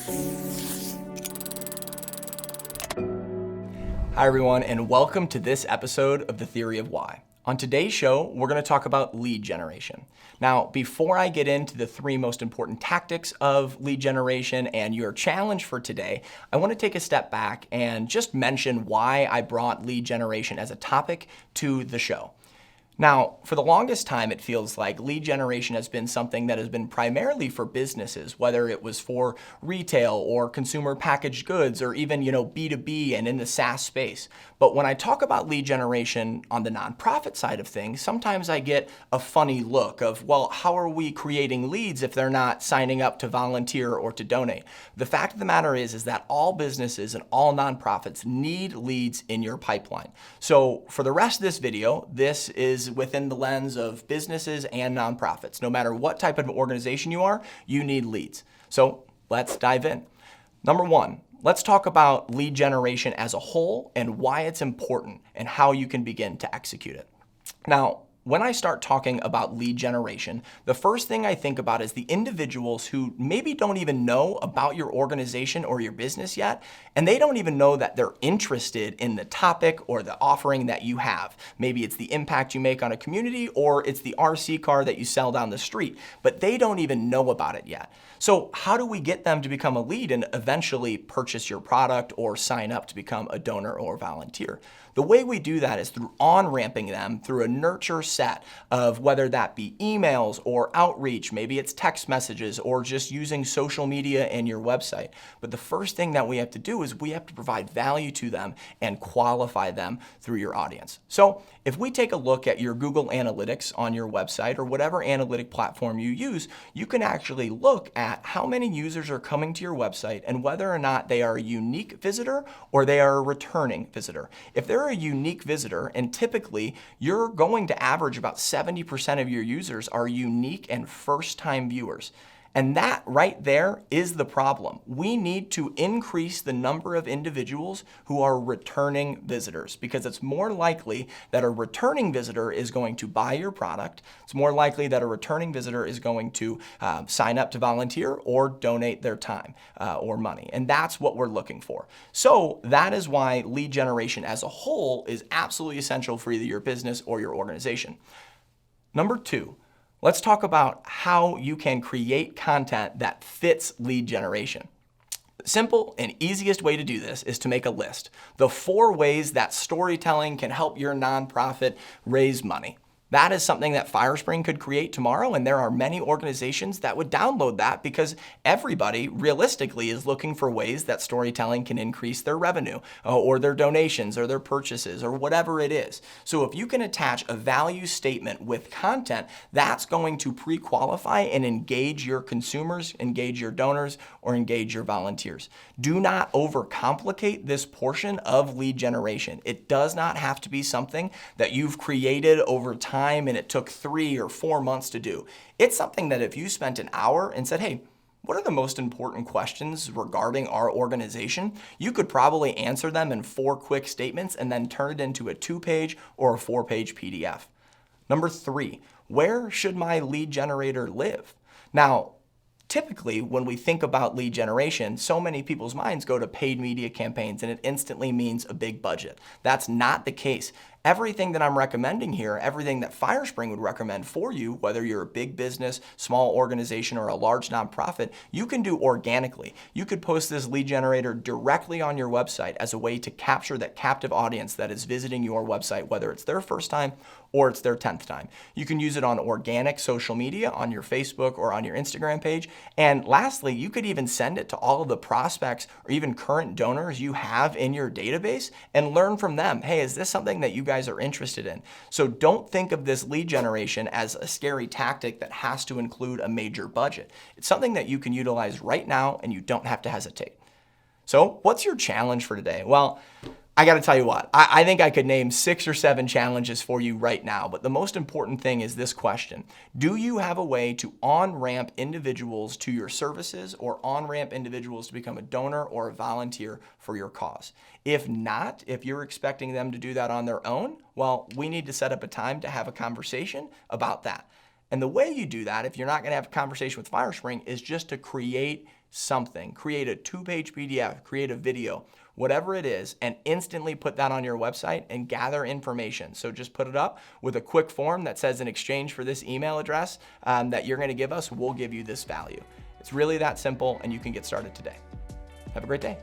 Hi everyone, and welcome to this episode of The Theory of Why. On today's show, we're going to talk about lead generation. Now, before I get into the three most important tactics of lead generation and your challenge for today, I want to take a step back and just mention why I brought lead generation as a topic to the show. Now, for the longest time, it feels like lead generation has been something that has been primarily for businesses, whether it was for retail or consumer packaged goods or even, B2B and in the SaaS space. But when I talk about lead generation on the nonprofit side of things, sometimes I get a funny look of, well, how are we creating leads if they're not signing up to volunteer or to donate? The fact of the matter is that all businesses and all nonprofits need leads in your pipeline. So for the rest of this video, this is within the lens of businesses and nonprofits. No matter what type of organization you are, you need leads. So let's dive in. Number one, let's talk about lead generation as a whole and why it's important and how you can begin to execute it. Now, when I start talking about lead generation, the first thing I think about is the individuals who maybe don't even know about your organization or your business yet, and they don't even know that they're interested in the topic or the offering that you have. Maybe it's the impact you make on a community or it's the RC car that you sell down the street, but they don't even know about it yet. So how do we get them to become a lead and eventually purchase your product or sign up to become a donor or volunteer? The way we do that is through on-ramping them through a nurture set of whether that be emails or outreach, maybe it's text messages or just using social media and your website. But the first thing that we have to do is we have to provide value to them and qualify them through your audience. So if we take a look at your Google Analytics on your website or whatever analytic platform you use, you can actually look at how many users are coming to your website and whether or not they are a unique visitor or they are a returning visitor. If they're a unique visitor, and typically you're going to average about 70% of your users are unique and first-time viewers. And that right there is the problem. We need to increase the number of individuals who are returning visitors because it's more likely that a returning visitor is going to buy your product. It's more likely that a returning visitor is going to sign up to volunteer or donate their time or money. And that's what we're looking for. So that is why lead generation as a whole is absolutely essential for either your business or your organization. Number two, let's talk about how you can create content that fits lead generation. The simple and easiest way to do this is to make a list. The 4 ways that storytelling can help your nonprofit raise money. That is something that Firespring could create tomorrow, and there are many organizations that would download that because everybody realistically is looking for ways that storytelling can increase their revenue or their donations or their purchases or whatever it is. So if you can attach a value statement with content, that's going to pre-qualify and engage your consumers, engage your donors, or engage your volunteers. Do not overcomplicate this portion of lead generation. It does not have to be something that you've created over time and it took 3 or 4 months to do. It's something that if you spent an hour and said, hey, what are the most important questions regarding our organization? You could probably answer them in 4 quick statements and then turn it into a 2-page or a 4-page PDF. Number 3, where should my lead generator live? Now, typically, when we think about lead generation, so many people's minds go to paid media campaigns and it instantly means a big budget. That's not the case. Everything that I'm recommending here, everything that Firespring would recommend for you, whether you're a big business, small organization, or a large nonprofit, you can do organically. You could post this lead generator directly on your website as a way to capture that captive audience that is visiting your website, whether it's their first time or it's their 10th time. You can use it on organic social media, on your Facebook or on your Instagram page. And lastly, you could even send it to all of the prospects or even current donors you have in your database and learn from them. Hey, is this something that you guys are interested in? So don't think of this lead generation as a scary tactic that has to include a major budget. It's something that you can utilize right now and you don't have to hesitate. So what's your challenge for today? Well, I got to tell you what, I think I could name 6 or 7 challenges for you right now, but the most important thing is this question. Do you have a way to on-ramp individuals to your services or on-ramp individuals to become a donor or a volunteer for your cause? If not, if you're expecting them to do that on their own, well, we need to set up a time to have a conversation about that. And the way you do that, if you're not going to have a conversation with Firespring, is just to create something, create a 2-page PDF, create a video, whatever it is, and instantly put that on your website and gather information. So just put it up with a quick form that says, in exchange for this email address that you're gonna give us, we'll give you this value. It's really that simple, and you can get started today. Have a great day.